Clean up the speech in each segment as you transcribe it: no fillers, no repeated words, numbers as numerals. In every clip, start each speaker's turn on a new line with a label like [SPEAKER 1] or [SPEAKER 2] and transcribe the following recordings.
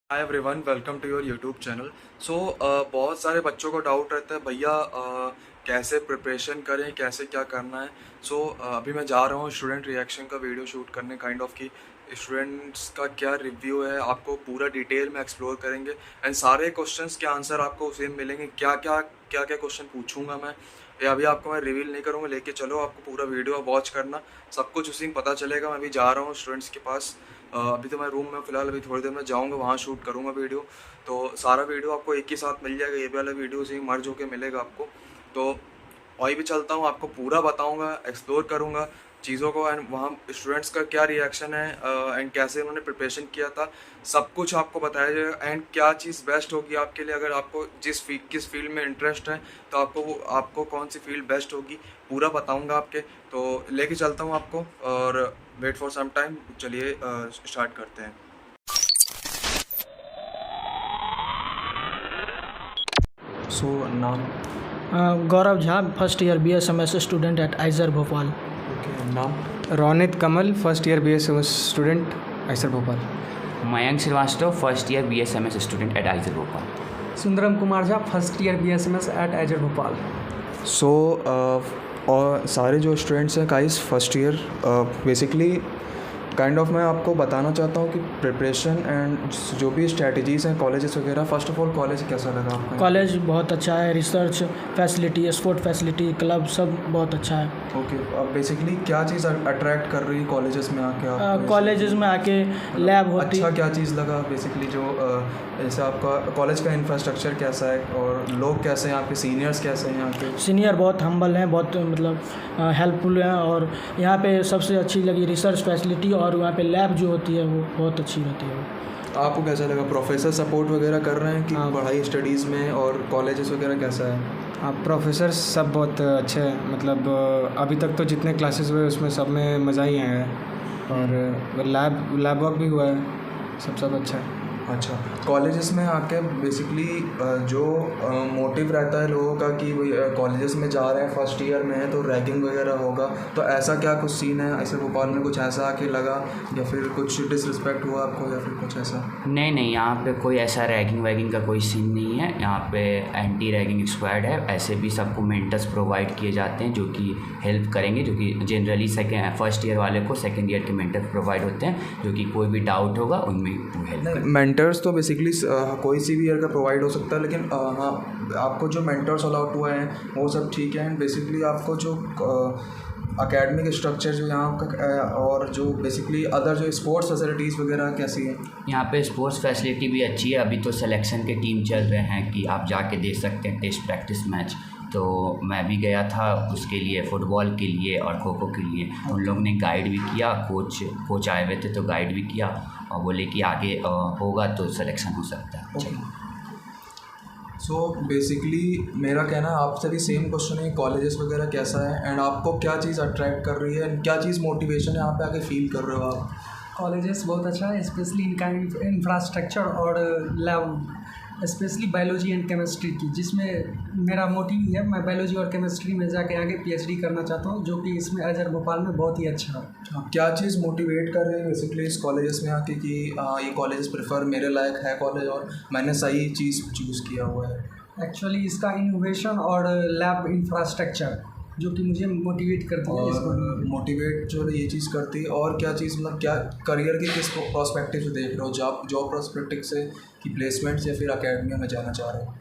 [SPEAKER 1] Hi everyone, welcome to your YouTube channel. बहुत सारे बच्चों को डाउट रहता है भैया कैसे प्रिपरेशन करें, कैसे क्या करना है। अभी मैं जा रहा हूँ स्टूडेंट रिएक्शन का वीडियो शूट करने, काइंड ऑफ की स्टूडेंट्स का क्या रिव्यू है, आपको पूरा डिटेल में एक्सप्लोर करेंगे एंड सारे क्वेश्चंस के आंसर आपको उसी में मिलेंगे। क्या क्या क्वेश्चन पूछूंगा मैं, ये अभी आपको मैं रिवील नहीं करूँगा, लेके चलो आपको पूरा वीडियो वॉच करना, सब कुछ उसी में पता चलेगा। मैं अभी जा रहा हूँ स्टूडेंट्स के पास। अभी तो मैं रूम में फ़िलहाल, अभी थोड़ी देर में जाऊँगा, वहाँ शूट करूँगा वीडियो। तो सारा वीडियो आपको एक ही साथ मिल जाएगा, ये भी वाला वीडियो उसी में मर्ज होकर मिलेगा आपको। तो वहीं भी चलता हूँ, आपको पूरा बताऊँगा, एक्सप्लोर करूँगा चीज़ों को एंड वहाँ स्टूडेंट्स का क्या रिएक्शन है एंड कैसे उन्होंने प्रिपरेशन किया था, सब कुछ आपको बताया जाएगा। एंड क्या चीज़ बेस्ट होगी आपके लिए, अगर आपको किस फील्ड में इंटरेस्ट है तो आपको कौन सी फील्ड बेस्ट होगी, पूरा बताऊंगा आपके। तो लेके चलता हूँ आपको और वेट फॉर सम टाइम। चलिए स्टार्ट करते हैं। नाम?
[SPEAKER 2] Gaurav Jha, first year BSMS student at IISER Bhopal.
[SPEAKER 1] Okay, नाम?
[SPEAKER 3] Ronit Kamal, first year BSMS student IISER Bhopal.
[SPEAKER 4] Mayank Srivastava, first year BSMS student at IISER Bhopal.
[SPEAKER 5] Sundaram Kumar Jha, first year BSMS at IISER Bhopal.
[SPEAKER 1] और सारे जो स्टूडेंट्स हैं guys first year, basically kind of मैं आपको बताना चाहता हूँ कि प्रिपरेशन एंड जो भी स्ट्रैटेजीज़ हैं कॉलेजेस वगैरह। फर्स्ट ऑफ ऑल कॉलेज कैसा लगा आपको?
[SPEAKER 2] कॉलेज बहुत अच्छा है, research facility, sport facility, club सब बहुत अच्छा है।
[SPEAKER 1] ओके, अब बेसिकली क्या चीज़ अट्रैक्ट कर रही है कॉलेजेस में आके आपको?
[SPEAKER 2] कॉलेजेस में आके लैब होती है।
[SPEAKER 1] अच्छा क्या चीज़ लगा बेसिकली जो जैसे आपका कॉलेज का इंफ्रास्ट्रक्चर कैसा है और लोग कैसे हैं, आपके सीनियर्स कैसे हैं यहाँ के?
[SPEAKER 2] सीनियर बहुत हम्बल हैं, बहुत मतलब हेल्पफुल हैं। और यहाँ पे सबसे अच्छी लगी रिसर्च फैसिलिटी, और यहाँ पे लैब जो होती है वो बहुत अच्छी होती है।
[SPEAKER 1] आपको कैसा लगा? प्रोफेसर सपोर्ट वगैरह कर रहे हैं कि
[SPEAKER 3] हाँ।
[SPEAKER 1] पढ़ाई स्टडीज़ में, और कॉलेजेस वगैरह कैसा है?
[SPEAKER 3] हाँ, प्रोफेसर सब बहुत अच्छे हैं। मतलब अभी तक तो जितने क्लासेस हुए उसमें सब में मज़ा ही आया है। और लैब वर्क भी हुआ है, सब अच्छा है।
[SPEAKER 1] अच्छा, कॉलेजेस में आके बेसिकली जो मोटिव रहता है लोगों का कि कॉलेजेस में जा रहे हैं, फर्स्ट ईयर में है तो रैगिंग वगैरह होगा, तो ऐसा क्या कुछ सीन है ऐसे भोपाल में? कुछ ऐसा आके लगा या फिर कुछ डिसरिस्पेक्ट हुआ आपको या फिर कुछ ऐसा?
[SPEAKER 4] नहीं, यहाँ पे कोई ऐसा रैगिंग वैगिंग का कोई सीन नहीं है। यहाँ पे एंटी रैगिंग स्क्वाड है। ऐसे भी सबको मेंटर्स प्रोवाइड किए जाते हैं जो कि हेल्प करेंगे, जो कि जनरली फर्स्ट ईयर वाले को सेकेंड ईयर के मेंटर्स प्रोवाइड होते हैं, जो कि कोई भी डाउट होगा उनमें वो हेल्प।
[SPEAKER 1] मेंटर्स तो बेसिकली कोई सी भी ईयर का प्रोवाइड हो सकता है, लेकिन हाँ, आपको जो मेंटर्स अलाउड हुए हैं वो सब ठीक है। एंड बेसिकली आपको जो एकेडमिक स्ट्रक्चर जो यहाँ का और जो बेसिकली अदर जो स्पोर्ट्स फैसिलिटीज़ वगैरह कैसी है?
[SPEAKER 4] यहाँ पे स्पोर्ट्स फैसिलिटी भी अच्छी है। अभी तो सिलेक्शन के टीम चल रहे हैं कि आप जाके देख सकते हैं टेस्ट प्रैक्टिस मैच। तो मैं भी गया था उसके लिए, फ़ुटबॉल के लिए और खो खो के लिए। उन लोग ने गाइड भी किया, कोच आए हुए थे तो गाइड भी किया और बोले कि आगे होगा तो सिलेक्शन हो सकता है। चलिए।
[SPEAKER 1] सो बेसिकली मेरा कहना है आपसे भी सेम क्वेश्चन है, कॉलेजेस वगैरह कैसा है एंड आपको क्या चीज़ अट्रैक्ट कर रही है एंड क्या चीज़ मोटिवेशन है यहाँ पे आके फील कर रहे हो आप?
[SPEAKER 5] कॉलेजेस बहुत अच्छा है, स्पेशली इनका इंफ्रास्ट्रक्चर और lab, specially biology and chemistry की, जिसमें मेरा मोटिव है मैं बायोलॉजी और केमिस्ट्री में जाके आगे PhD करना चाहता हूँ, जो कि इसमें आइजर भोपाल में बहुत ही अच्छा है।
[SPEAKER 1] क्या चीज़ मोटिवेट कर रही है बेसिकली इस कॉलेजेस में आके कि ये कॉलेज प्रेफर मेरे लायक है कॉलेज और मैंने सही चीज़ चूज़ किया हुआ है?
[SPEAKER 5] एक्चुअली इसका इनोवेशन और लैब इंफ्रास्ट्रक्चर जो कि मुझे मोटिवेट करती है इसको।
[SPEAKER 1] मोटिवेट जो है ये चीज़ करती है, और क्या चीज़ मतलब क्या करियर के किस प्रोस्पेक्टिव से देख रहे हो? जॉब प्रोस्पेक्टिव से कि प्लेसमेंट्स या फिर अकेडमिया में जाना चाह रहे हो?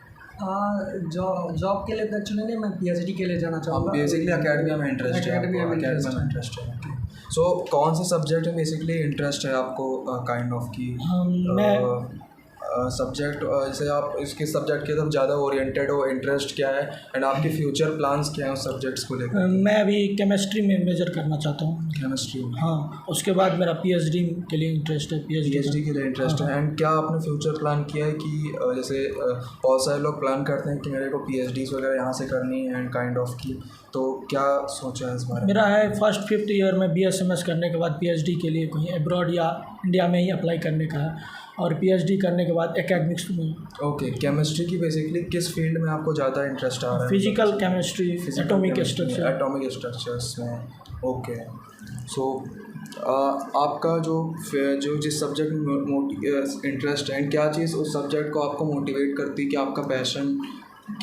[SPEAKER 5] जॉब के लिए तो एक्चुअली नहीं, मैं PhD के लिए जाना चाहूँगा।
[SPEAKER 1] बेसिकली अकेडमिया में इंटरेस्ट है?
[SPEAKER 5] एकेडमिया में
[SPEAKER 1] इंटरेस्ट है। सो कौन से सब्जेक्ट में बेसिकली इंटरेस्ट है आपको काइंड ऑफ की?
[SPEAKER 2] मैं
[SPEAKER 1] सब्जेक्ट जैसे आप इसके सब्जेक्ट की तरफ ज़्यादा ओरिएंटेड हो, इंटरेस्ट क्या है एंड आपके फ्यूचर प्लान्स क्या हैं उस सब्जेक्ट्स को लेकर?
[SPEAKER 2] मैं अभी केमिस्ट्री में मेजर करना चाहता हूँ।
[SPEAKER 1] केमिस्ट्री में?
[SPEAKER 2] हाँ, उसके बाद मेरा PhD के लिए इंटरेस्ट है।
[SPEAKER 1] PhD के लिए इंटरेस्ट है। एंड क्या आपने फ्यूचर प्लान किया है कि जैसे बहुत सारे लोग प्लान करते हैं कि मेरे को PhDs वगैरह यहाँ से करनी है एंड काइंड ऑफ की, तो क्या सोचा है इस बारे में?
[SPEAKER 2] मेरा है फर्स्ट 5th ईयर में BSMS करने के बाद PhD के लिए कहीं अब्रॉड या इंडिया में ही अप्लाई करने का है, और PhD करने के बाद एकेडमिक्स में।
[SPEAKER 1] ओके, केमिस्ट्री की बेसिकली किस फील्ड में आपको ज़्यादा इंटरेस्ट आ रहा है?
[SPEAKER 2] Physical chemistry, atomic structure.
[SPEAKER 1] Atomic structures में। ओके, सो आपका जो जिस सब्जेक्ट में इंटरेस्ट है, क्या चीज़ उस सब्जेक्ट को आपको मोटिवेट करती है कि आपका पैशन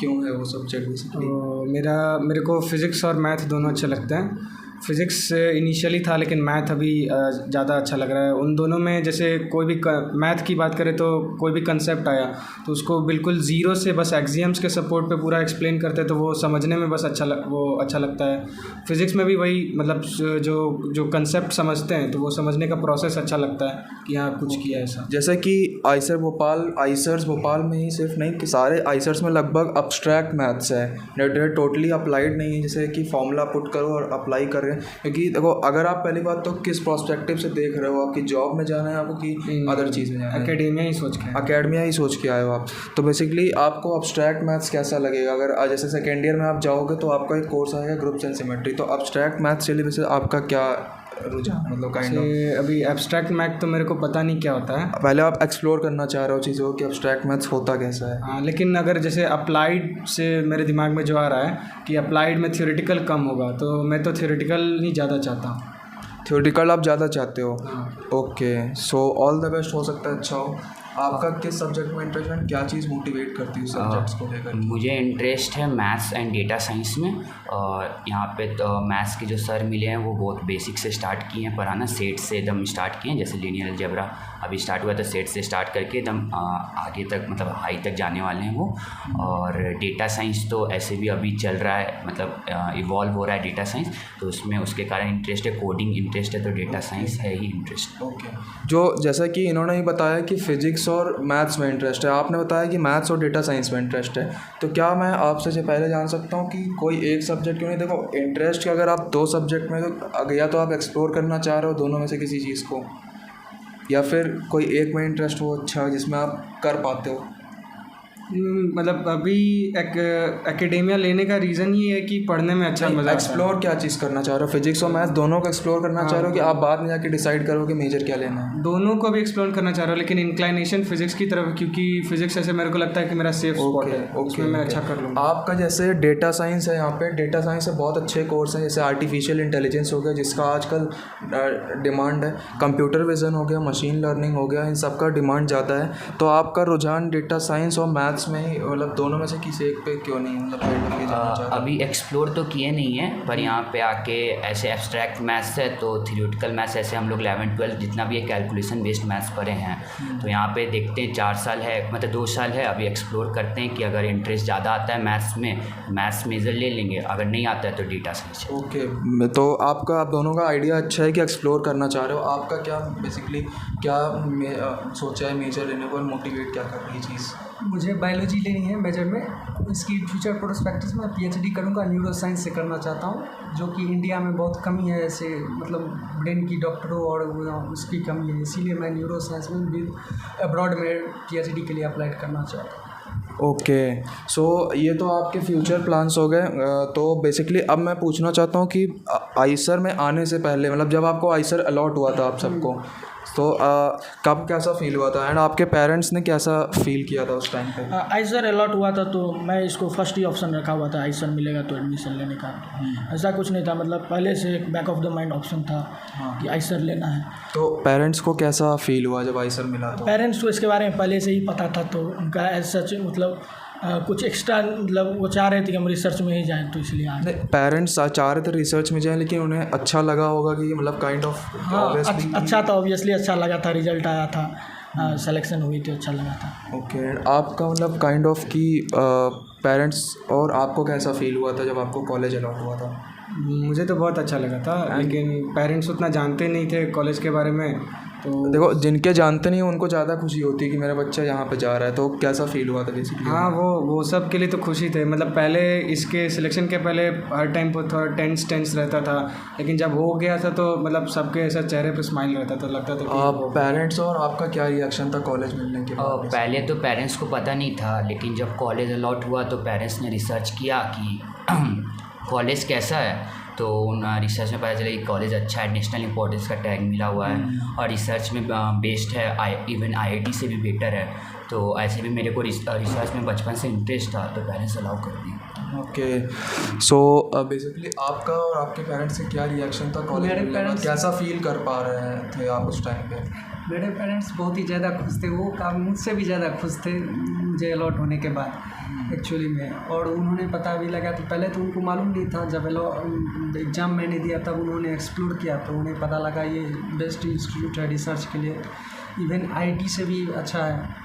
[SPEAKER 1] क्यों है वो सब्जेक्ट बेसिकली?
[SPEAKER 3] तो मेरे को फ़िज़िक्स और मैथ दोनों अच्छे लगते हैं। फ़िज़िक्स इनिशियली था, लेकिन मैथ अभी ज़्यादा अच्छा लग रहा है। उन दोनों में जैसे कोई भी मैथ की बात करें तो कोई भी कंसेप्ट आया तो उसको बिल्कुल ज़ीरो से बस एक्सियम्स के सपोर्ट पे पूरा एक्सप्लेन करते हैं, तो वो समझने में बस अच्छा लगता है। फ़िज़िक्स में भी वही, मतलब जो कंसेप्ट समझते हैं तो वो समझने का प्रोसेस अच्छा लगता है कि हाँ कुछ किया ऐसा।
[SPEAKER 1] जैसे कि आइसर्स भोपाल में ही सिर्फ नहीं कि सारे आइसर्स में लगभग अब्स्ट्रैक्ट मैथ्स है, टोटली अप्लाइड नहीं है, जैसे कि फॉर्मूला पुट करो और अप्लाई कर रहे हैं। क्योंकि देखो, अगर आप पहली बात तो किस पर्सपेक्टिव से देख रहे हो, आपकी जॉब में जाना है आपको कि अदर चीज़ में जाना है?
[SPEAKER 3] एकेडेमिया ही सोच के
[SPEAKER 1] आए हो आप। तो बेसिकली आपको अब्स्ट्रैक्ट मैथ्स कैसा लगेगा? अगर जैसे सेकेंड ईयर में आप जाओगे तो आपका एक कोर्स आएगा ग्रुप्स एंड सिमेट्री, तो अब्स्ट्रैक्ट मैथ्स चलिए वैसे आपका क्या रुझान, मतलब काइंड ऑफ?
[SPEAKER 3] अभी एब्स्ट्रैक्ट मैथ तो मेरे को पता नहीं क्या होता है।
[SPEAKER 1] पहले आप एक्सप्लोर करना चाह रहे हो चीज़ों कि एब्स्ट्रैक्ट मैथ्स होता कैसा है।
[SPEAKER 3] हाँ, लेकिन अगर जैसे अप्लाइड से मेरे दिमाग में जो आ रहा है कि अप्लाइड में थ्योरेटिकल कम होगा, तो मैं तो थ्योरेटिकल ही ज़्यादा चाहता हूँ।
[SPEAKER 1] थ्योरेटिकल आप ज़्यादा चाहते हो?
[SPEAKER 3] हाँ।
[SPEAKER 1] Okay, so all the best, हो सकता है अच्छा हो। आपका किस सब्जेक्ट में इंटरेस्ट है, क्या चीज़ मोटिवेट करती है सब्जेक्ट्स को लेकर?
[SPEAKER 4] मुझे इंटरेस्ट है मैथ्स एंड डेटा साइंस में, और यहाँ पे तो मैथ्स के जो सर मिले हैं वो बहुत बेसिक से स्टार्ट किए हैं पढ़ाना, सेट से एकदम स्टार्ट किए हैं। जैसे लीनियर अलजेब्रा अभी स्टार्ट हुआ तो सेट से स्टार्ट करके एकदम आगे तक, मतलब हाई तक जाने वाले हैं वो। और डेटा साइंस तो ऐसे भी अभी चल रहा है, मतलब इवॉल्व हो रहा है डेटा साइंस, तो उसमें उसके कारण इंटरेस्ट है, कोडिंग इंटरेस्ट है, तो डेटा साइंस है ही इंटरेस्ट।
[SPEAKER 1] ओके, जो जैसा कि इन्होंने ही बताया कि फ़िज़िक्स और मैथ्स में इंटरेस्ट है, आपने बताया कि मैथ्स और डेटा साइंस में इंटरेस्ट है, तो क्या मैं आपसे से पहले जान सकता हूँ कि कोई एक सब्जेक्ट क्यों नहीं? देखो, इंटरेस्ट के अगर आप 2 सब्जेक्ट में, तो या तो आप एक्सप्लोर करना चाह रहे हो दोनों में से किसी चीज़ को, या फिर कोई एक में इंटरेस्ट हो अच्छा जिसमें आप कर पाते हो।
[SPEAKER 3] मतलब अभी एकेडेमिया लेने का रीज़न ये है कि पढ़ने में अच्छा मज़ा आता है।
[SPEAKER 1] एक्सप्लोर क्या चीज़ करना चाह रहे हो? फिजिक्स और मैथ दोनों को एक्सप्लोर करना चाह रहे हो कि आप बाद में जाके डिसाइड करो कि मेजर क्या लेना है?
[SPEAKER 3] दोनों को भी एक्सप्लोर करना चाह रहा हूँ, लेकिन इंक्लाइनेशन फिजिक्स की तरफ, क्योंकि फिजिक्स ऐसे मेरे को लगता है कि मेरा सेफ स्पॉट है, उसमें मैं अच्छा कर लूँगा।
[SPEAKER 1] आपका जैसे डेटा साइंस है, यहाँ पे डेटा साइंस से बहुत अच्छे कोर्स हैं, जैसे आर्टिफिशियल इंटेलिजेंस हो गया जिसका आजकल डिमांड है, कंप्यूटर विज़न हो गया, मशीन लर्निंग हो गया, इन सब का डिमांड ज़्यादा है। तो आपका रुझान डेटा साइंस और मैथ्स में ही, मतलब दोनों में से किसी एक पे क्यों नहीं, मतलब
[SPEAKER 4] अभी एक्सप्लोर तो किए नहीं है, पर यहाँ पे आके ऐसे एब्स्ट्रैक्ट मैथ्स है तो थ्योरेटिकल मैथ्स, ऐसे हम लोग 11-12 जितना भी है कैलकुलेशन बेस्ड मैथ्स पढ़े हैं, तो यहाँ पे देखते हैं 4 साल है, मतलब 2 साल है, अभी एक्सप्लोर करते हैं कि अगर इंटरेस्ट ज़्यादा आता है मैथ्स में, मैथ्स मेजर ले लेंगे, अगर नहीं आता है तो डेटा साइंस।
[SPEAKER 1] ओके, तो आप दोनों का आइडिया अच्छा है कि एक्सप्लोर करना चाह रहे हो। आपका क्या बेसिकली क्या सोचा है मेजर लेने पर, मोटिवेट क्या कर रही चीज़?
[SPEAKER 5] मुझे बायोलॉजी लेनी है मेजर में, इसकी फ्यूचर प्रोस्पेक्टिव्स में पीएचडी करूंगा, न्यूरो साइंस से करना चाहता हूं, जो कि इंडिया में बहुत कमी है ऐसे, मतलब ब्रेन की डॉक्टरों और उसकी कमी है, इसीलिए मैं न्यूरो साइंस में भी अब्रॉड में पीएचडी के लिए अप्लाई करना चाहता हूँ।
[SPEAKER 1] ओके, सो ये तो आपके फ्यूचर प्लान्स हो गए। तो बेसिकली अब मैं पूछना चाहता हूँ कि आइसर में आने से पहले, मतलब जब आपको आइसर अलॉट हुआ था आप सबको, तो कब कैसा फील हुआ था, एंड आपके पेरेंट्स ने कैसा फील किया था उस टाइम पे?
[SPEAKER 2] आइसर अलॉट हुआ था तो मैं इसको फर्स्ट ही ऑप्शन रखा हुआ था, आइसर मिलेगा तो एडमिशन लेने का। ऐसा कुछ नहीं था, मतलब पहले से एक back of the mind option था कि आइसर लेना है।
[SPEAKER 1] तो पेरेंट्स को कैसा फील हुआ जब आइसर मिला? तो
[SPEAKER 2] पेरेंट्स को इसके बारे में पहले से ही पता था, तो उनका एज सच मतलब कुछ एक्स्ट्रा, मतलब वो चाह रहे थे कि हम रिसर्च में ही जाएं, तो इसलिए
[SPEAKER 1] नहीं, पेरेंट्स चाह रहे थे रिसर्च में जाएं, लेकिन उन्हें अच्छा लगा होगा कि मतलब काइंड ऑफ,
[SPEAKER 2] हाँ अच्छा था, ऑब्वियसली अच्छा लगा था, रिजल्ट आया था, सिलेक्शन हुई थी, अच्छा लगा था।
[SPEAKER 1] ओके, आपका मतलब काइंड ऑफ कि पेरेंट्स और आपको कैसा फील हुआ था जब आपको कॉलेज अलॉट हुआ था?
[SPEAKER 3] मुझे तो बहुत अच्छा लगा था, लेकिन पेरेंट्स उतना जानते नहीं थे कॉलेज के बारे में, तो
[SPEAKER 1] देखो जिनके जानते नहीं उनको ज़्यादा खुशी होती है कि मेरा बच्चा यहाँ पे जा रहा है, तो कैसा फील हुआ था बेसिकली?
[SPEAKER 3] हाँ, वो सब के लिए तो खुशी थे, मतलब पहले इसके सिलेक्शन के पहले हर टाइम पर थोड़ा टेंस रहता था, लेकिन जब हो गया था तो मतलब सबके ऐसा चेहरे पे स्माइल रहता था, लगता था कि
[SPEAKER 1] पेरेंट्स और आपका क्या रिएक्शन था कॉलेज मिलने के बाद?
[SPEAKER 4] पहले तो पेरेंट्स को पता नहीं था, लेकिन जब कॉलेज अलॉट हुआ तो पेरेंट्स ने रिसर्च किया कि कॉलेज कैसा है, तो उन रिसर्च में पता चला कि कॉलेज अच्छा है, नेशनल इंपॉर्टेंस का टैग मिला हुआ है और रिसर्च में बेस्ड है, इवन आईआईटी से भी बेटर है। तो ऐसे भी मेरे को रिसर्च में बचपन से इंटरेस्ट था, तो पेरेंट्स अलाउ कर दिए।
[SPEAKER 1] ओके, सो बेसिकली आपका और आपके पेरेंट्स का क्या रिएक्शन था कॉलेज
[SPEAKER 5] मेरे
[SPEAKER 1] मिलने के बाद?
[SPEAKER 5] parents-
[SPEAKER 1] कैसा फील कर पा रहे थे आप उस टाइम पे?
[SPEAKER 5] मेरे पेरेंट्स बहुत ही ज़्यादा खुश थे, वो काम मुझसे भी ज़्यादा खुश थे मुझे अलॉट होने के बाद एक्चुअली में। और उन्होंने पता भी लगा तो पहले तो उनको मालूम नहीं था, जब एग्ज़ाम मैंने दिया तब उन्होंने एक्सप्लोर किया तो उन्हें पता लगा ये बेस्ट इंस्टीट्यूट है रिसर्च के लिए, इवन आईटी से भी अच्छा है।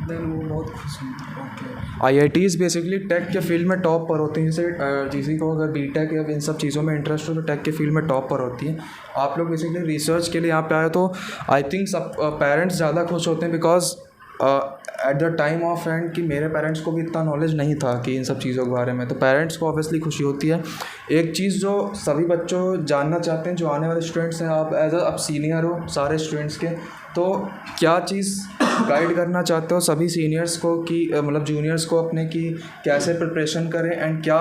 [SPEAKER 5] देन वो बहुत खुश हुए।
[SPEAKER 1] ओके, IITs बेसिकली टेक के फील्ड में टॉप पर होती हैं। जैसे किसी को अगर बीटेक या इन सब चीज़ों में इंटरेस्ट हो तो टेक के फील्ड में टॉप पर होती है। आप लोग बेसिकली रिसर्च के लिए यहाँ पे आए तो आई थिंक सब पेरेंट्स ज़्यादा खुश होते हैं, because at the time of and कि मेरे पेरेंट्स को भी इतना नॉलेज नहीं था कि इन सब चीज़ों के बारे में, तो पेरेंट्स को ऑब्वियसली खुशी होती है। एक चीज़ जो सभी बच्चों जानना चाहते हैं, जो आने वाले स्टूडेंट्स हैं, आप एज आप सीनियर हो सारे स्टूडेंट्स के, तो क्या चीज़ गाइड करना चाहते हो सभी सीनियर्स को कि मतलब जूनियर्स को अपने कि कैसे प्रिपरेशन करें, एंड क्या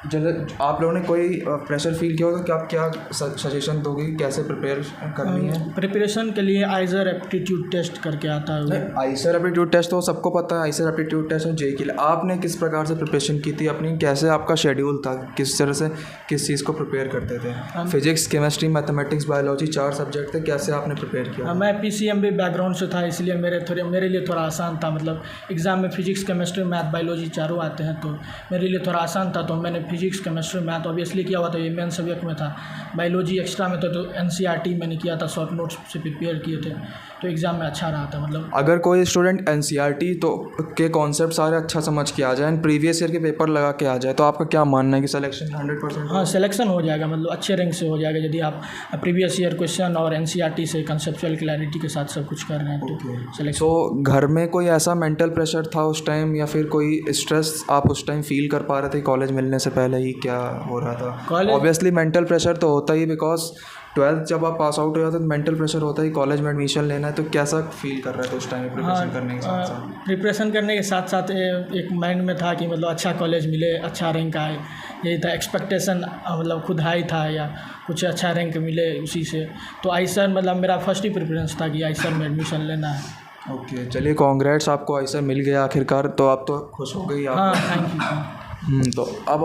[SPEAKER 1] जब आप लोगों ने कोई प्रेशर फील किया हो तो क्या सजेशन दोगे कि कैसे प्रिपेयर करनी है?
[SPEAKER 2] प्रिपरेशन के लिए आइजर एप्टीट्यूड टेस्ट करके आता है वो।
[SPEAKER 1] आइसर एप्टीट्यूड टेस्ट तो सबको पता है, आइसर एप्टीट्यूड टेस्ट और जे के लिए आपने किस प्रकार से प्रिपरेशन की थी अपनी? कैसे आपका शेड्यूल था, किस तरह से किस चीज़ को प्रिपेयर करते थे? Physics, chemistry, mathematics, biology 4 subject थे, कैसे आपने प्रिपेयर किया?
[SPEAKER 2] मैं PCM भी बैकग्राउंड से था, इसलिए मेरे लिए थोड़ा आसान था। मतलब एग्ज़ाम में फिजिक्स, केमिस्ट्री, मैथ, बायोलॉजी चारों आते हैं, तो मेरे लिए थोड़ा आसान था। तो मैंने फिजिक्स, केमिस्ट्री, मैथ ऑब्वियसली किया हुआ था, ये मेन सब्जेक्ट में था। बायोलॉजी एक्स्ट्रा में था तो NCERT मैंने किया था, शॉर्ट नोट्स से प्रिपेयर किए थे, तो एग्ज़ाम में अच्छा रहा था। मतलब
[SPEAKER 1] अगर कोई स्टूडेंट NCERT तो के कॉन्सेप्ट सारे अच्छा समझ के आ जाए एंड प्रीवियस ईयर के पेपर लगा के आ जाए, तो आपका क्या मानना है कि सिलेक्शन 100%?
[SPEAKER 2] हाँ, सिलेक्शन हो जाएगा, मतलब अच्छे रैंक से हो जाएगा यदि आप प्रीवियस ईयर क्वेश्चन और NCERT से कंसेप्चुअल क्लैरिटी के साथ सब कुछ कर रहे हैं तो सिलेक्शन।
[SPEAKER 1] तो घर में कोई ऐसा मेंटल प्रेशर था उस टाइम, या फिर कोई स्ट्रेस आप उस टाइम फील कर पा रहे थे कॉलेज मिलने से पहले ही? क्या हो रहा था?
[SPEAKER 2] कॉलेज-
[SPEAKER 1] ऑब्वियसली मेंटल प्रेशर तो होता ही, बिकॉज 12th जब आप पास आउट हो जाते हो तो मेंटल प्रेशर होता ही, कॉलेज में एडमिशन लेना है, तो कैसा फील कर रहे थे उस टाइम प्रिपरेशन करने के साथ साथ?
[SPEAKER 2] प्रिपरेशन करने के साथ साथ एक माइंड में था कि मतलब अच्छा कॉलेज मिले, अच्छा रैंक आए, यही था एक्सपेक्टेशन, मतलब खुद हाई था या कुछ अच्छा रैंक मिले उसी से। तो आइसर मतलब मेरा फर्स्ट ही प्रेफरेंस था कि आइसर में एडमिशन लेना है।
[SPEAKER 1] ओके, चलिए कॉन्ग्रेट्स, आपको आइसर मिल गया आखिरकार, तो आप तो खुश हो गई आप?
[SPEAKER 2] हाँ, थैंक यू।
[SPEAKER 1] तो अब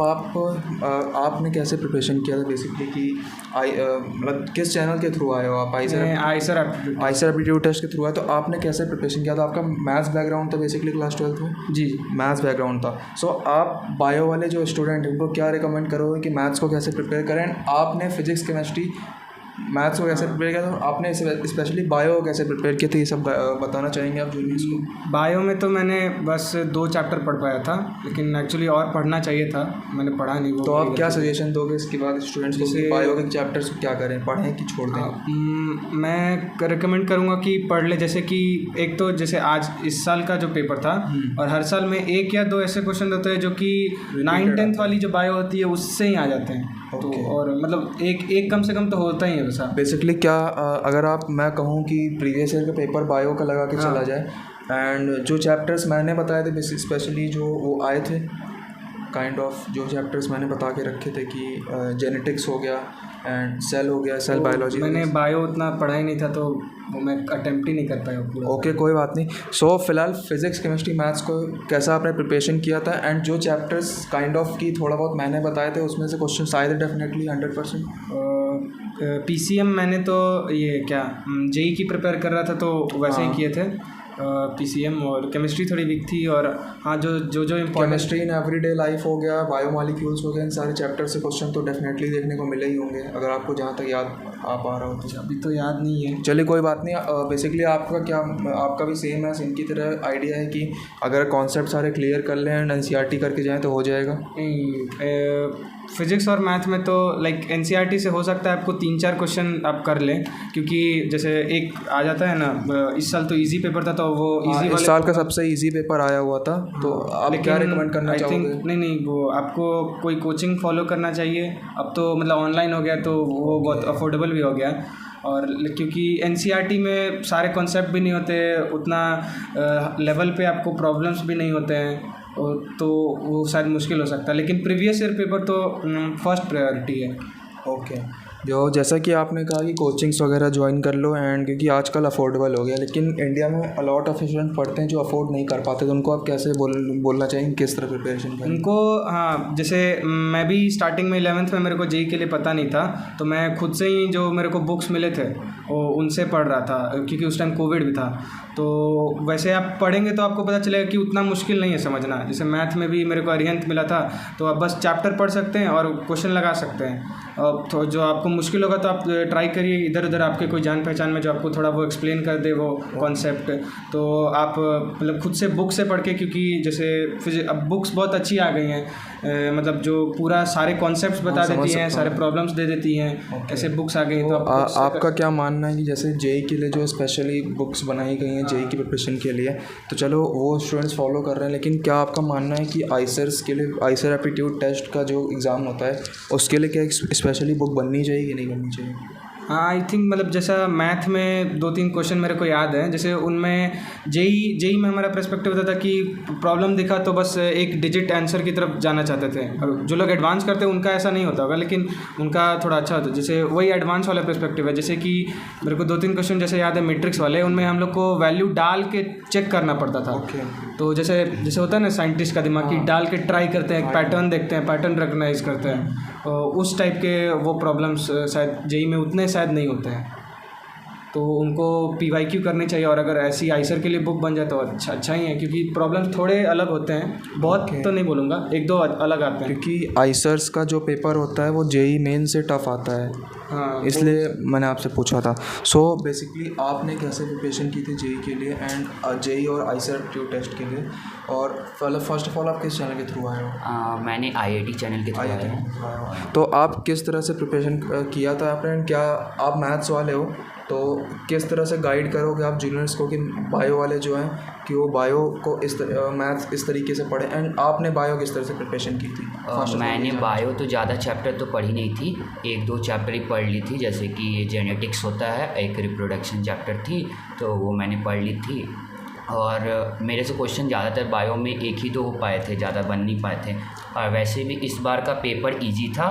[SPEAKER 1] आपने कैसे प्रिपरेशन किया था बेसिकली कि मतलब किस चैनल के थ्रू आए हो आप?
[SPEAKER 3] आइसर
[SPEAKER 1] आइसर एप्टीट्यूड टेस्ट के थ्रू आए, तो आपने कैसे प्रिपरेशन किया था? आपका मैथ्स बैकग्राउंड था बेसिकली क्लास 12th में?
[SPEAKER 3] जी
[SPEAKER 1] मैथ्स बैकग्राउंड था। सो आप बायो वाले जो स्टूडेंट हैं उनको क्या रिकमेंड करोगे कि मैथ्स को कैसे प्रिपेयर करें? आपने फिजिक्स, केमिस्ट्री, मैथ्स को कैसे प्रिपेयर किया था, आपने स्पेशली बायो को कैसे प्रिपेयर किया था, ये सब बताना चाहेंगे आप जूनियर्स को?
[SPEAKER 3] बायो में तो मैंने बस 2 चैप्टर पढ़ पाया था, लेकिन एक्चुअली और पढ़ना चाहिए था, मैंने पढ़ा नहीं वो।
[SPEAKER 1] तो आप क्या सजेशन दोगे इसके बाद स्टूडेंट्स को कि बायो के चैप्टर्स को क्या करें, पढ़ें कि छोड़ दें?
[SPEAKER 3] मैं रिकमेंड करूँगा कि पढ़ ले। जैसे कि एक तो जैसे आज इस साल का जो पेपर था, और हर साल में 1 या 2 ऐसे क्वेश्चन होते हैं जो कि 9th-10th वाली जो बायो होती है उससे ही आ जाते हैं। तो और मतलब एक कम से कम तो होता ही है वैसा।
[SPEAKER 1] बेसिकली क्या अगर मैं कहूँ कि प्रीवियस ईयर का पेपर बायो का लगा के चला जाए, एंड जो चैप्टर्स मैंने बताए थे स्पेशली जो वो आए थे काइंड ऑफ, जो चैप्टर्स मैंने बता के रखे थे कि जेनेटिक्स हो गया एंड सेल हो गया, सेल बायोलॉजी।
[SPEAKER 3] मैंने बायो उतना पढ़ा ही नहीं था, तो वो मैं अटेम्प्ट ही नहीं कर पाया पूरा।
[SPEAKER 1] ओके, कोई बात नहीं। सो फिलहाल फिजिक्स, केमिस्ट्री, मैथ्स को कैसा आपने प्रिपरेशन किया था, एंड जो चैप्टर्स काइंड ऑफ की थोड़ा बहुत मैंने बताए थे उसमें से क्वेश्चन आए थे डेफिनेटली 100%?
[SPEAKER 3] PCM मैंने तो ये क्या JEE की प्रिपेयर कर रहा था तो वैसे ही किए थे PCM, और केमिस्ट्री थोड़ी वीक थी। और हाँ, जो important
[SPEAKER 1] chemistry in everyday life हो गया, बायोमॉलिक्यूल्स हो गए, इन सारे चैप्टर से क्वेश्चन तो डेफिनेटली देखने को मिले ही होंगे, अगर आपको जहाँ तक याद आ पा रहा हो तो।
[SPEAKER 3] अभी तो याद नहीं है।
[SPEAKER 1] चलिए कोई बात नहीं। बेसिकली आपका भी सेम है, इनकी तरह आइडिया है कि अगर कॉन्सेप्ट सारे क्लियर कर लें एंड NCERT करके जाएँ तो हो जाएगा?
[SPEAKER 3] फिजिक्स और मैथ में तो लाइक NCERT से हो सकता है आपको 3-4 क्वेश्चन आप कर लें, क्योंकि जैसे एक आ जाता है ना, इस साल तो इजी पेपर था तो वो इजी
[SPEAKER 1] इस साल का सबसे इजी पेपर आया हुआ था, तो आप क्या रिकमेंड करना चाहोगे?
[SPEAKER 3] नहीं, वो आपको कोई कोचिंग फॉलो करना चाहिए। अब तो मतलब ऑनलाइन हो गया तो वो बहुत अफोर्डेबल भी हो गया, और क्योंकि NCERT में सारे कॉन्सेप्ट भी नहीं होते उतना लेवल पे, आपको प्रॉब्लम्स भी नहीं होते हैं, तो वो शायद मुश्किल हो सकता है। लेकिन प्रीवियस ईयर पेपर तो फर्स्ट प्रायोरिटी है।
[SPEAKER 1] ओके, जो जैसा कि आपने कहा कि कोचिंग्स वगैरह ज्वाइन कर लो, एंड क्योंकि आजकल अफोर्डेबल हो गया, लेकिन इंडिया में अलॉट ऑफ स्टूडेंट पढ़ते हैं जो अफोर्ड नहीं कर पाते, तो उनको आप कैसे बोलना चाहिए किस तरह प्रिपरेशन करें?
[SPEAKER 3] उनको, हाँ, जैसे मैं भी स्टार्टिंग में 11th में मेरे को जेई के लिए पता नहीं था, तो मैं खुद से ही जो मेरे को बुक्स मिले थे वो उनसे पढ़ रहा था, क्योंकि उस टाइम कोविड भी था। तो वैसे आप पढ़ेंगे तो आपको पता चलेगा कि उतना मुश्किल नहीं है समझना। जैसे मैथ में भी मेरे को अरिहंत मिला था, तो आप बस चैप्टर पढ़ सकते हैं और क्वेश्चन लगा सकते हैं। और तो जो आपको मुश्किल होगा तो आप ट्राई करिए, इधर उधर आपके कोई जान पहचान में जो आपको थोड़ा वो एक्सप्लेन कर दे वो कॉन्सेप्ट, तो आप मतलब खुद से बुक से पढ़ के, क्योंकि जैसे अब बुक्स बहुत अच्छी आ गई हैं, मतलब जो पूरा सारे कॉन्सेप्ट्स बता देती हैं, सारे प्रॉब्लम्स दे देती हैं, ऐसे बुक्स आ गई हैं। तो
[SPEAKER 1] आपका क्या मानना है कि जैसे जेई के लिए जो स्पेशली बुक्स बनाई गई हैं जेई की प्रिपरेशन के लिए, तो चलो वो स्टूडेंट्स फॉलो कर रहे हैं, लेकिन क्या आपका मानना है कि आइसर्स के लिए, आइसर एप्टीट्यूड टेस्ट का जो एग्ज़ाम होता है उसके लिए क्या एक स्पेशली बुक बननी चाहिए कि नहीं बननी चाहिए?
[SPEAKER 3] हाँ, आई थिंक मतलब जैसा मैथ में 2-3 क्वेश्चन मेरे को याद है, जैसे उनमें जेई में हमारा पर्सपेक्टिव होता था कि प्रॉब्लम दिखा तो बस एक डिजिट आंसर की तरफ जाना चाहते थे। और जो लोग एडवांस करते हैं उनका ऐसा नहीं होता होगा, लेकिन उनका थोड़ा अच्छा होता है। जैसे वही एडवांस वाला पर्सपेक्टिव है, जैसे कि मेरे को 2-3 क्वेश्चन जैसे याद है मैट्रिक्स वाले, उनमें हम लोग को वैल्यू डाल के चेक करना पड़ता था। तो जैसे होता है ना साइंटिस्ट का दिमाग कि डाल के ट्राई करते हैं, पैटर्न देखते हैं, पैटर्न रिकग्नाइज करते हैं, तो उस टाइप के वो प्रॉब्लम्स शायद जेई में उतने शायद नहीं होते हैं, तो उनको PYQ करनी चाहिए। और अगर ऐसी आइसर के लिए बुक बन जाए तो अच्छा ही है, क्योंकि प्रॉब्लम्स थोड़े अलग होते हैं, बहुत तो नहीं बोलूँगा, 1-2 अलग आते हैं,
[SPEAKER 1] क्योंकि आइसर्स का जो पेपर होता है वो जेई मेन से टफ आता है।
[SPEAKER 3] हाँ,
[SPEAKER 1] इसलिए मैंने आपसे पूछा था। सो बेसिकली आपने कैसे प्रिपरेशन की थी जेई के लिए एंड जेई और आइसर एप्टीट्यूड टेस्ट के लिए, और फर्स्ट ऑफ ऑल आप किस चैनल के थ्रू आए हो?
[SPEAKER 4] मैंने IIT चैनल के थ्रू आया हूँ।
[SPEAKER 1] तो आप किस तरह से प्रिपरेशन किया था आपने, क्या आप मैथ्स वाले हो तो किस तरह से गाइड करोगे आप जूनियर्स को कि बायो वाले जो हैं कि वो बायो को इस मैथ्स इस तरीके से पढ़े, एंड आपने बायो किस तरह से प्रिपरेशन की थी?
[SPEAKER 4] मैंने बायो तो ज़्यादा चैप्टर तो पढ़ी नहीं थी, 1-2 चैप्टर ही पढ़ ली थी, जैसे कि जेनेटिक्स होता है, एक रिप्रोडक्शन चैप्टर थी, तो वो मैंने पढ़ ली थी। और मेरे से क्वेश्चन ज़्यादातर बायो में 1 ही 2 हो पाए थे, ज़्यादा बन नहीं पाए थे। और वैसे भी इस बार का पेपर इजी था,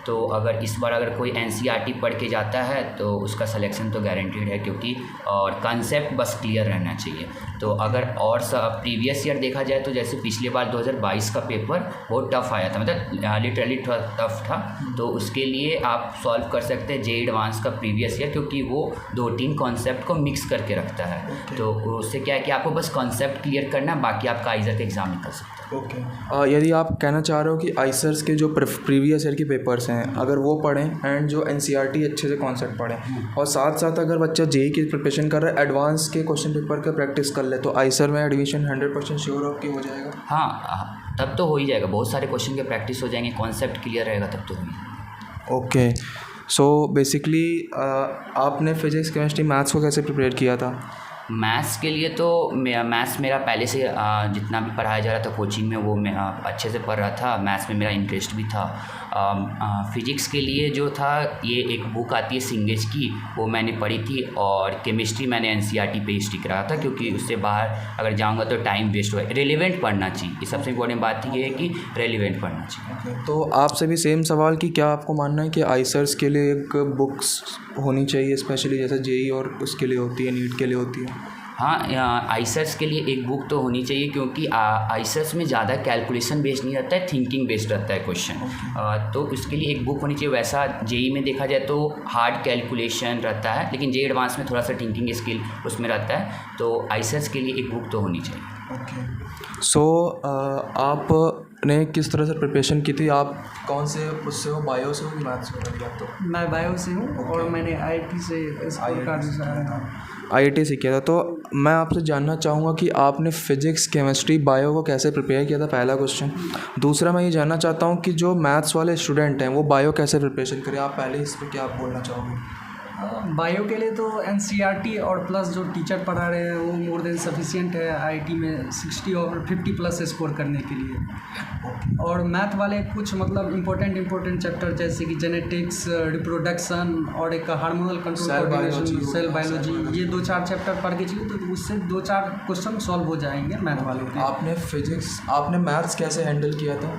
[SPEAKER 4] तो अगर इस बार अगर कोई NCERT पढ़ के जाता है तो उसका सिलेक्शन तो गारंटीड है, क्योंकि और कंसेप्ट बस क्लियर रहना चाहिए। तो अगर और प्रीवियस ईयर देखा जाए तो जैसे पिछले बार 2022 का पेपर बहुत टफ आया था, मतलब लिटरली टफ था, तो उसके लिए आप सॉल्व कर सकते हैं जेई एडवांस का प्रीवियस ईयर, क्योंकि वो 2-3 कॉन्सेप्ट को मिक्स करके रखता है। तो उससे क्या है कि आपको बस कॉन्सेप्ट क्लियर करना, बाकी आपका आइसर का एग्ज़ाम निकल सकता है।
[SPEAKER 1] यदि आप कहना चाह रहे हो कि आइसर्स के जो प्रीवियस ईयर के पेपर्स हैं अगर वो पढ़ें एंड जो NCERT अच्छे से कॉन्सेप्ट पढ़ें, और साथ साथ अगर बच्चा जेई की प्रिपरेशन कर रहा है एडवांस के क्वेश्चन पेपर का प्रैक्टिस कर ले, तो आइसर में एडमिशन 100% श्योर हो कि हो जाएगा?
[SPEAKER 4] हाँ, तब तो हो ही जाएगा, बहुत सारे क्वेश्चन के प्रैक्टिस हो जाएंगे, कॉन्सेप्ट क्लियर रहेगा तब तो हो जाएगा।
[SPEAKER 1] ओके, सो बेसिकली आपने फिजिक्स केमिस्ट्री मैथ्स को कैसे प्रिपेयर किया था?
[SPEAKER 4] मैथ्स के लिए तो मैथ्स मेरा पहले से जितना भी पढ़ाया जा रहा था कोचिंग में वो मैं अच्छे से पढ़ रहा था, मैथ्स में मेरा इंटरेस्ट भी था। फिजिक्स के लिए जो था ये एक बुक आती है सिंगेज की, वो मैंने पढ़ी थी, और केमिस्ट्री मैंने NCERT पे ही स्टिक रहा था, क्योंकि उससे बाहर अगर जाऊंगा तो टाइम वेस्ट होगा। रेलिवेंट पढ़ना चाहिए, ये सबसे इम्पोर्टेंट बात ये है कि रेलिवेंट पढ़ना चाहिए।
[SPEAKER 1] तो आपसे भी सेम सवाल कि क्या आपको मानना है कि आइसर्स के लिए एक बुक्स होनी चाहिए स्पेशली, जैसे जेई और उसके लिए होती है, नीट के लिए होती है?
[SPEAKER 4] हाँ, आइसर्स के लिए एक बुक तो होनी चाहिए, क्योंकि आइसर्स में ज़्यादा कैलकुलेशन बेस्ड नहीं रहता है, थिंकिंग बेस्ड रहता है क्वेश्चन। तो इसके लिए एक बुक होनी चाहिए। वैसा जेई में देखा जाए तो हार्ड कैलकुलेशन रहता है, लेकिन जेई एडवांस में थोड़ा सा थिंकिंग स्किल उसमें रहता है, तो आइसर्स के लिए एक बुक तो होनी चाहिए।
[SPEAKER 1] ओके, सो आपने किस तरह से प्रिपरेशन की थी? आप कौन से उससे हो, बायो से हो कि मैथ्स से हो? तो
[SPEAKER 5] मैं बायो से हूँ और मैंने IIT से स्कोर कार्ड से आया था।
[SPEAKER 1] IIT से किया था। तो मैं आपसे जानना चाहूँगा कि आपने फिजिक्स केमिस्ट्री बायो को कैसे प्रिपेयर किया था, पहला क्वेश्चन। दूसरा मैं ये जानना चाहता हूँ कि जो मैथ्स वाले स्टूडेंट हैं वो बायो कैसे प्रिपरेशन करें, आप पहले इस पर क्या बोलना चाहोगे?
[SPEAKER 5] बायो के लिए तो NCERT और प्लस जो टीचर पढ़ा रहे हैं वो मोर देन सफिशिएंट है IIT में 60 और 50 प्लस स्कोर करने के लिए। और मैथ वाले कुछ मतलब इम्पोर्टेंट चैप्टर जैसे कि जेनेटिक्स, रिप्रोडक्शन और एक hormonal control coordination, cell biology, ये 2-4 चैप्टर पढ़ के चाहिए तो उससे 2-4 क्वेश्चन सॉल्व हो जाएंगे मैथ वालों के।
[SPEAKER 1] आपने मैथ्स कैसे हैंडल किया था?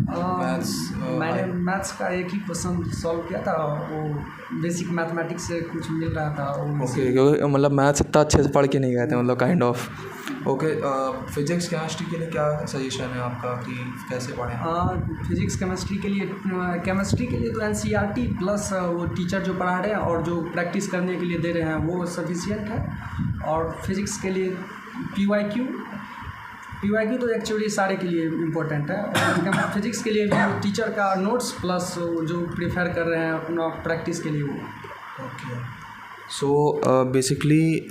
[SPEAKER 5] मैंने मैथ्स का एक ही क्वेश्चन सॉल्व किया था, वो बेसिक मैथमेटिक्स से कुछ मिल रहा था
[SPEAKER 1] ओके, क्योंकि मतलब मैथ्स इतना अच्छे से पढ़ के नहीं गए थे, मतलब kind of. Okay, physics chemistry के लिए क्या सजेशन है आपका कि कैसे पढ़ें?
[SPEAKER 5] फिजिक्स केमिस्ट्री के लिए तो एनसीईआरटी प्लस वो टीचर जो पढ़ा रहे हैं और जो प्रैक्टिस करने के लिए दे रहे हैं वो सफिशिएंट है। और फिजिक्स के लिए पीवाईक्यू तो एक्चुअली सारे के लिए इम्पोर्टेंट है। और फिजिक्स के लिए भी टीचर का नोट्स प्लस जो प्रेफर कर रहे हैं अपना प्रैक्टिस के लिए वो।
[SPEAKER 1] ओके, सो बेसिकली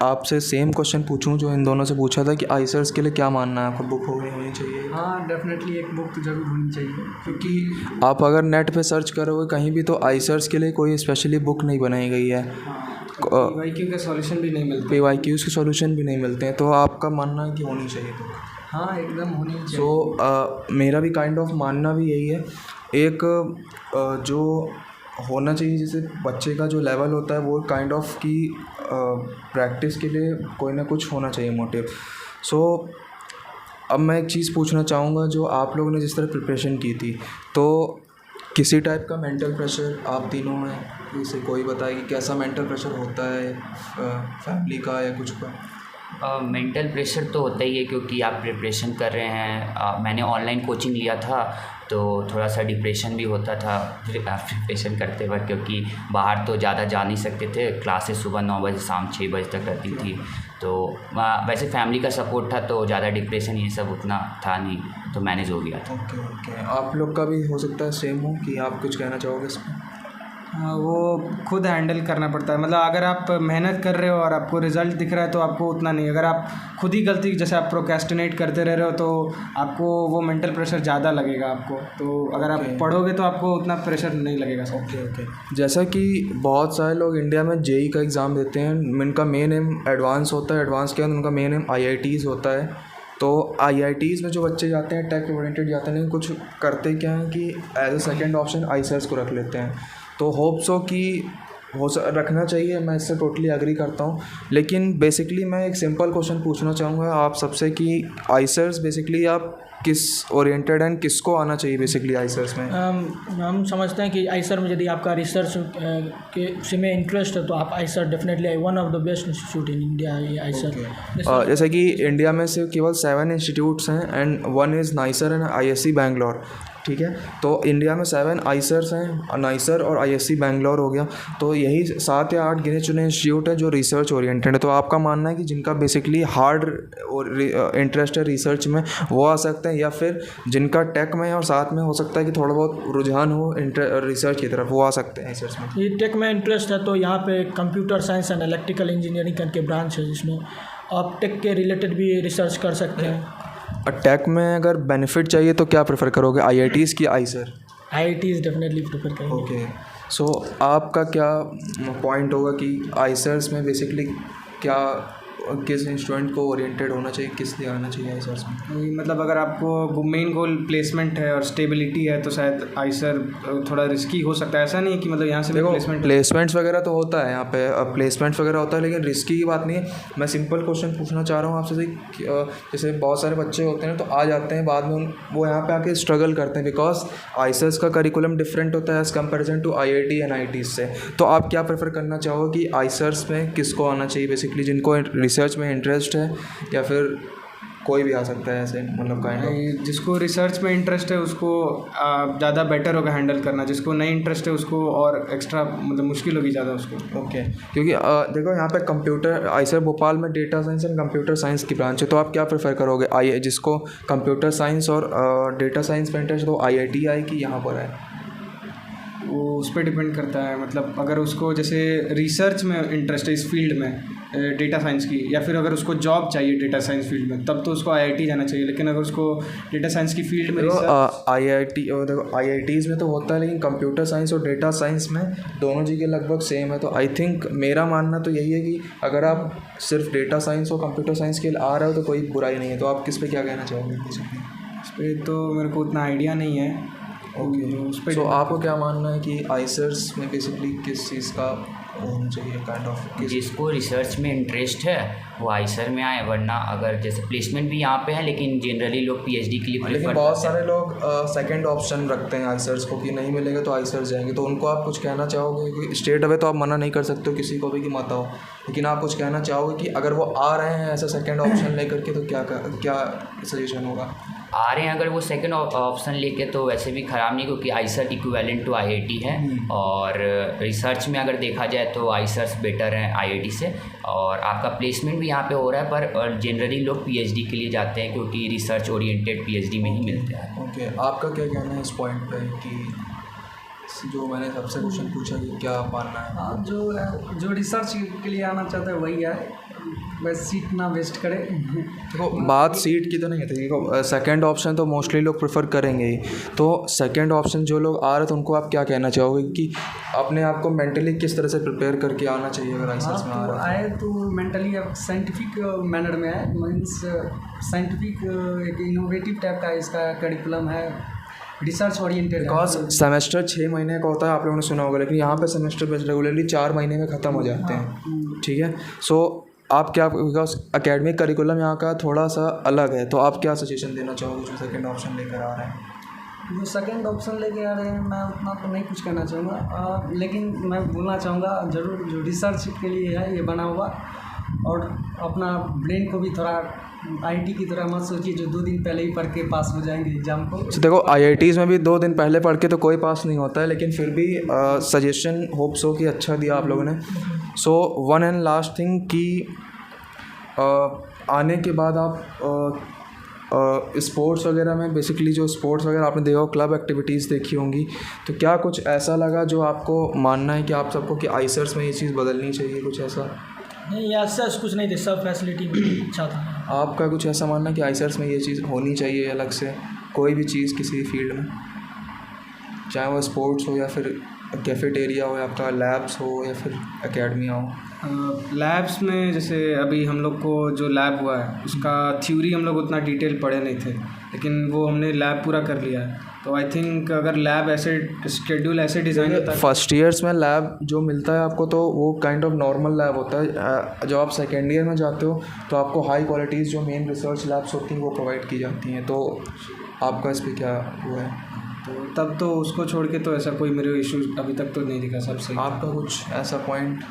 [SPEAKER 1] आपसे सेम क्वेश्चन पूछूं जो इन दोनों से पूछा था कि आइसर्स के लिए क्या मानना है आपका, बुक होनी चाहिए?
[SPEAKER 5] हाँ, डेफिनेटली एक बुक तो ज़रूर होनी चाहिए,
[SPEAKER 1] क्योंकि आप अगर नेट पे सर्च करोगे कहीं भी तो आइसर्स के लिए कोई स्पेशली बुक नहीं बनाई गई है।
[SPEAKER 3] PYQ के सॉल्यूशन भी नहीं मिलते,
[SPEAKER 1] PYQs के सॉल्यूशन भी नहीं मिलते हैं, तो आपका मानना है कि होनी चाहिए बुक?
[SPEAKER 5] हाँ एकदम होनी चाहिए।
[SPEAKER 1] सो मेरा भी काइंड ऑफ मानना भी यही है। एक जो होना चाहिए, जैसे बच्चे का जो लेवल होता है वो काइंड ऑफ की प्रैक्टिस के लिए कोई ना कुछ होना चाहिए मोटिव। सो अब मैं एक चीज़ पूछना चाहूँगा, जो आप लोगों ने जिस तरह प्रिपरेशन की थी, तो किसी टाइप का मेंटल प्रेशर आप तीनों में जैसे कोई बताए कि कैसा मेंटल प्रेशर होता है फैमिली का या कुछ का?
[SPEAKER 4] मेंटल प्रेशर तो होता ही है, क्योंकि आप प्रिपरेशन कर रहे हैं। मैंने ऑनलाइन कोचिंग लिया था तो थोड़ा सा डिप्रेशन भी होता था प्रिपरेशन करते वक्त, क्योंकि बाहर तो ज़्यादा जा नहीं सकते थे। क्लासेस सुबह 9 बजे शाम 6 बजे तक रहती थी, तो वैसे फैमिली का सपोर्ट था तो ज़्यादा डिप्रेशन ये सब उतना था नहीं, तो मैनेज हो गया था।
[SPEAKER 1] ओके, आप लोग का भी हो सकता है सेम हो कि आप कुछ कहना चाहोगे इस पर?
[SPEAKER 3] हाँ, वो खुद हैंडल करना पड़ता है। मतलब अगर आप मेहनत कर रहे हो और आपको रिज़ल्ट दिख रहा है तो आपको उतना नहीं, अगर आप खुद ही गलती जैसे आप प्रोक्रेस्टिनेट करते रह रहे हो तो आपको वो मेंटल प्रेशर ज़्यादा लगेगा आपको। तो अगर आप पढ़ोगे तो आपको उतना प्रेशर नहीं लगेगा।
[SPEAKER 1] ओके, जैसा कि बहुत सारे लोग इंडिया में जेई का एग्ज़ाम देते हैं, उनका मेन एम एडवांस होता है, एडवांस के अंदर उनका मेन एम IITs होता है। तो IITs में जो बच्चे जाते हैं टेक ओरिएंटेड जाते हैं, लेकिन कुछ करते क्या हैं कि एज अ सेकेंड ऑप्शन आइसर्स को रख लेते हैं। तो होप्स हो कि रखना चाहिए, मैं इससे टोटली एग्री करता हूँ। लेकिन बेसिकली मैं एक सिंपल क्वेश्चन पूछना चाहूँगा आप सबसे कि आइसर्स बेसिकली आप किस ओरिएंटेड एंड किसको आना चाहिए बेसिकली आइसर्स में?
[SPEAKER 2] हम समझते हैं कि आइसर में यदि आपका रिसर्च के में इंटरेस्ट है तो आप Eicher definitely one of the best institute in India है आइसर।
[SPEAKER 1] जैसे कि इंडिया में सिर्फ केवल 7 इंस्टीट्यूट्स हैं and 1 is nicer and ISC Bangalore, ठीक है। तो इंडिया में 7 आइसर्स हैं, नाइसर और ISC बैंगलोर हो गया। तो यही 7 या 8 गिने चुने इंस्टीट्यूट हैं जो रिसर्च ओरिएंटेड है। तो आपका मानना है कि जिनका बेसिकली हार्ड और इंटरेस्ट है रिसर्च में वो आ सकते हैं, या फिर जिनका टेक में है और साथ में हो सकता है कि थोड़ा बहुत रुझान हो रिसर्च की तरफ, वो आ सकते हैं रिसर्च में?
[SPEAKER 2] ये टेक में इंटरेस्ट है तो यहाँ पे computer science and electrical engineering करके ब्रांच है जिसमें आप टेक के रिलेटेड भी रिसर्च कर सकते हैं।
[SPEAKER 1] टेक में अगर बेनिफिट चाहिए तो क्या प्रेफर करोगे, IITs की आइसर?
[SPEAKER 2] IITs डेफिनेटली प्रेफर करेंगे।
[SPEAKER 1] ओके, सो आपका क्या पॉइंट होगा कि आइसर्स में बेसिकली क्या किस स्टूडेंट को ओरिएंटेड होना चाहिए, किस लिए आना चाहिए आइसर्स में?
[SPEAKER 3] मतलब अगर आपको मेन गोल प्लेसमेंट है और स्टेबिलिटी है तो शायद आइसर थोड़ा रिस्की हो सकता है। ऐसा नहीं है कि मतलब यहाँ से
[SPEAKER 1] प्लेसमेंट्स वगैरह तो होता है यहाँ पे, प्लेसमेंट्स वगैरह होता है, लेकिन रिस्की की बात नहीं है। मैं सिंपल क्वेश्चन पूछना चाह रहा हूँ आपसे, जैसे बहुत सारे बच्चे होते हैं तो आ जाते हैं, बाद में वो यहाँ पे आके स्ट्रगल करते हैं बिकॉज आइसर्स का करिकुलम डिफरेंट होता है as comparison to IIT and IITs से। तो आप क्या प्रेफर करना चाहोगे कि आइसर्स में किसको आना चाहिए बेसिकली, जिनको रिसर्च में इंटरेस्ट है या फिर कोई भी आ सकता है ऐसे, मतलब काइंड
[SPEAKER 3] जिसको रिसर्च में इंटरेस्ट है उसको ज़्यादा बेटर होगा हैंडल करना, जिसको नहीं इंटरेस्ट है उसको और एक्स्ट्रा मतलब मुश्किल होगी ज़्यादा उसको।
[SPEAKER 1] ओके, क्योंकि देखो यहाँ पे कंप्यूटर आइसर भोपाल में data science and computer science की ब्रांच है। तो आप क्या प्रेफर करोगे, जिसको कंप्यूटर साइंस और डेटा साइंस में इंटरेस्ट तो IIT आए कि यहाँ पर आए?
[SPEAKER 3] वो उस पर डिपेंड करता है। मतलब अगर उसको जैसे रिसर्च में इंटरेस्ट है इस फील्ड में डेटा साइंस की, या फिर अगर उसको जॉब चाहिए डेटा साइंस फील्ड में, तब तो उसको IIT जाना चाहिए। लेकिन अगर उसको डेटा साइंस की फील्ड में
[SPEAKER 1] IITs में तो होता है, लेकिन कंप्यूटर साइंस और डेटा साइंस में दोनों जगह लगभग सेम है। तो आई थिंक मेरा मानना तो यही है कि अगर आप सिर्फ डेटा साइंस और कंप्यूटर साइंस के लिए आ रहे हो तो कोई बुराई नहीं है। तो आप किस पे क्या कहना चाहोगे?
[SPEAKER 3] इस पर तो मेरे को उतना आइडिया नहीं है,
[SPEAKER 1] ओके, सो आपको क्या मानना है कि आइसर्स में बेसिकली किस चीज़ का होना चाहिए काइंड ऑफ
[SPEAKER 4] जिसको रिसर्च में इंटरेस्ट है वो आइसर में आए, वरना अगर जैसे प्लेसमेंट भी यहाँ पे है लेकिन जनरली लोग पीएचडी के लिए
[SPEAKER 1] लेकिन
[SPEAKER 4] प्रेफर
[SPEAKER 1] बहुत सारे लोग सेकंड ऑप्शन रखते हैं आइसर्स को कि नहीं मिलेगा तो आइसर्स जाएंगे, तो उनको आप कुछ कहना चाहोगे कि स्टेट अवे तो आप मना नहीं कर सकते हो किसी को भी कि मत आओ, लेकिन आप कुछ कहना चाहोगे कि अगर वो आ रहे हैं ऐसा सेकंड ऑप्शन लेकर के तो क्या सजेशन होगा?
[SPEAKER 4] आ रहे हैं अगर वो सेकंड ऑप्शन लेके तो वैसे भी ख़राब नहीं, क्योंकि आइसर इक्विवेलेंट टू आईआईटी है और रिसर्च में अगर देखा जाए तो आइसर्स बेटर है आईआईटी से, और आपका प्लेसमेंट भी यहाँ पे हो रहा है, पर जनरली लोग पीएचडी के लिए जाते हैं क्योंकि रिसर्च ओरिएंटेड पीएचडी में ही मिलते हैं।
[SPEAKER 1] ओके, आपका क्या कहना है इस पॉइंट पे कि जो मैंने सबसे क्वेश्चन पूछा कि क्या मानना है?
[SPEAKER 5] हाँ, जो रिसर्च के लिए आना चाहता है वही है, बस सीट ना वेस्ट करे।
[SPEAKER 1] देखो बात सीट की तो नहीं है, देखो सेकंड ऑप्शन तो मोस्टली लोग प्रेफर करेंगे ही, तो सेकंड ऑप्शन जो लोग आ रहे हैं तो उनको आप क्या कहना चाहोगे कि अपने आप को मेंटली किस तरह से प्रिपेयर करके आना चाहिए अगर आइसर्स में आ
[SPEAKER 5] तो
[SPEAKER 1] रहा है?
[SPEAKER 5] आए तो मेंटली अब साइंटिफिक मैनर में है, मीन्स साइंटिफिक एक इनोवेटिव टाइप का इसका करिकुलम है, रिसर्च ओरिएंटेड है।
[SPEAKER 1] बिकॉज सेमेस्टर 6 महीने का होता है, आप लोगों ने सुना होगा, लेकिन यहाँ पे सेमेस्टर बेस्ड रेगुलरली 4 महीने में ख़त्म हो जाते हैं, ठीक है। सो आप क्या, बिकॉज एकेडमिक करिकुलम यहाँ का थोड़ा सा अलग है, तो आप क्या सजेशन देना चाहोगे जो सेकंड ऑप्शन लेकर आ रहे हैं?
[SPEAKER 5] जो सेकंड ऑप्शन लेके आ रहे हैं मैं उतना तो नहीं कुछ कहना चाहूँगा, लेकिन मैं बोलना चाहूँगा ज़रूर जो रिसर्च के लिए है ये बना हुआ, और अपना ब्रेन को भी थोड़ा आईटी की तरह मत सोचिए जो 2 दिन पहले ही पढ़ के पास हो जाएंगे एग्ज़ाम को।
[SPEAKER 1] तो देखो आईआईटीज़ में भी 2 दिन पहले पढ़ के तो कोई पास नहीं होता है, लेकिन फिर भी सजेशन होप सो कि अच्छा दिया आप लोगों ने। So one and last thing कि आने के बाद आप स्पोर्ट्स वगैरह में बेसिकली जो स्पोर्ट्स वगैरह आपने देखा हो, क्लब एक्टिविटीज़ देखी होंगी, तो क्या कुछ ऐसा लगा जो आपको मानना है कि आप सबको कि आइसर्स में ये चीज़ बदलनी चाहिए, कुछ ऐसा?
[SPEAKER 2] नहीं, ऐसा कुछ नहीं थे, सब फैसिलिटी भी अच्छा था।
[SPEAKER 1] आपका कुछ ऐसा मानना है कि आइसर्स में ये चीज़ होनी चाहिए अलग से, कोई भी चीज़ किसी फील्ड में, चाहे वो स्पोर्ट्स हो या फिर कैफेटेरिया हो या आपका लैब्स हो या फिर एकेडमिया हो?
[SPEAKER 3] लैब्स में जैसे अभी हम लोग को जो लैब हुआ है उसका थ्योरी हम लोग उतना डिटेल पढ़े नहीं थे, लेकिन वो हमने लैब पूरा कर लिया है, तो आई थिंक अगर लैब ऐसे शेड्यूल ऐसे डिज़ाइन होता है।
[SPEAKER 1] फर्स्ट ईयर्स में लैब जो मिलता है आपको तो वो काइंड ऑफ नॉर्मल लैब होता है, जब आप सेकेंड ईयर में जाते हो तो आपको हाई क्वालिटीज़ जो मेन रिसर्च लैब्स होती हैं वो प्रोवाइड की जाती हैं, तो आपका इस पर क्या हुआ है?
[SPEAKER 3] तो तब तो उसको छोड़ के तो ऐसा कोई मेरे इशू अभी तक तो नहीं दिखा। सब सही।
[SPEAKER 1] आपका कुछ ऐसा पॉइंट?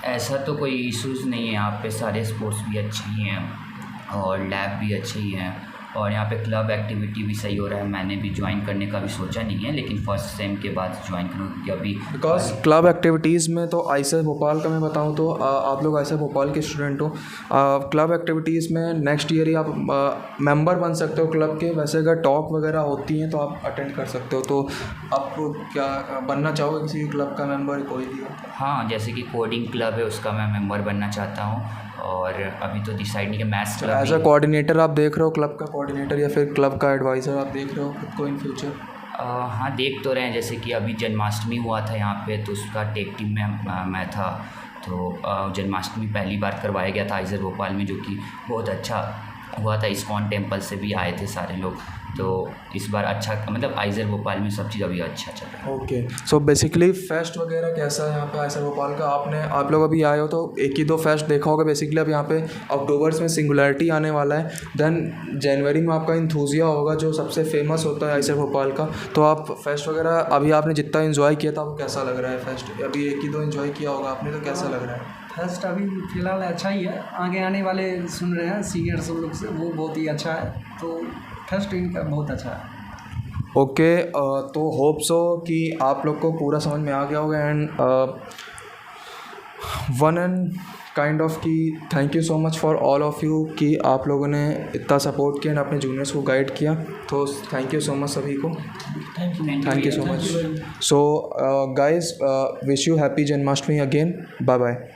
[SPEAKER 4] ऐसा तो कोई इश्यूज़ नहीं है, यहाँ पे सारे स्पोर्ट्स भी अच्छे ही हैं और लैब भी अच्छे ही हैं, और यहाँ पे क्लब एक्टिविटी भी सही हो रहा है। मैंने भी ज्वाइन करने का भी सोचा नहीं है, लेकिन फर्स्ट सेम के बाद ज्वाइन करूँगा क्योंकि अभी
[SPEAKER 1] बिकॉज क्लब एक्टिविटीज़ में तो आइसर भोपाल का मैं बताऊँ तो आप लोग आइसर भोपाल के स्टूडेंट हो, क्लब एक्टिविटीज़ में नेक्स्ट ईयर ही आप मेंबर बन सकते हो क्लब के। वैसे अगर टॉक वगैरह होती हैं तो आप अटेंड कर सकते हो, तो आप क्या बनना चाहोगे किसी क्लब का मेंबर? कोई भी हो?
[SPEAKER 4] हाँ, जैसे कि कोडिंग क्लब है उसका मैं मेंबर बनना चाहता हूँ, और अभी तो डिसाइड नहीं कि maths club
[SPEAKER 1] as a coordinator आप देख रहे हो, क्लब का कोऑर्डिनेटर या फिर क्लब का एडवाइज़र आप देख रहे हो खुद को इन फ्यूचर?
[SPEAKER 4] हाँ, देख तो रहे हैं। जैसे कि अभी जन्माष्टमी हुआ था यहाँ पे, तो उसका टेक टीम में मैं था, तो जन्माष्टमी पहली बार करवाया गया था आइसर भोपाल में, जो कि बहुत अच्छा हुआ था। इस्कॉन टेम्पल से भी आए थे सारे लोग, तो इस बार अच्छा, मतलब आइसर भोपाल में सब चीज़ अभी अच्छा चल रहा है।
[SPEAKER 1] ओके, सो बेसिकली फेस्ट वगैरह कैसा है यहाँ पे आइसर भोपाल का? आप लोग अभी आए हो तो एक ही 2 फेस्ट देखा होगा बेसिकली। अब यहाँ पे अक्टूबर्स में सिंगुलैरिटी आने वाला है, देन जनवरी में आपका इंथुजिया होगा जो सबसे फेमस होता है आइसर भोपाल का। तो आप फेस्ट वगैरह अभी आपने जितना इन्जॉय किया था वो कैसा लग रहा है? फेस्ट अभी 1 ही 2 इन्जॉय किया होगा आपने, तो कैसा लग रहा है?
[SPEAKER 5] फर्स्ट अभी फ़िलहाल अच्छा ही है, आगे आने वाले सुन रहे हैं सीनियर सब लोग से, वो बहुत ही अच्छा है, तो फर्स्ट इनका बहुत अच्छा है।
[SPEAKER 1] ओके, तो होप सो कि आप लोग को पूरा समझ में आ गया होगा, and one and kind of कि thank you so much for all of you कि आप लोगों ने इतना सपोर्ट किया एंड अपने जूनियर्स को गाइड किया, तो थैंक यू सो मच सभी को। Thank you so much. So guys, wish you happy Janmashtami again. Bye bye.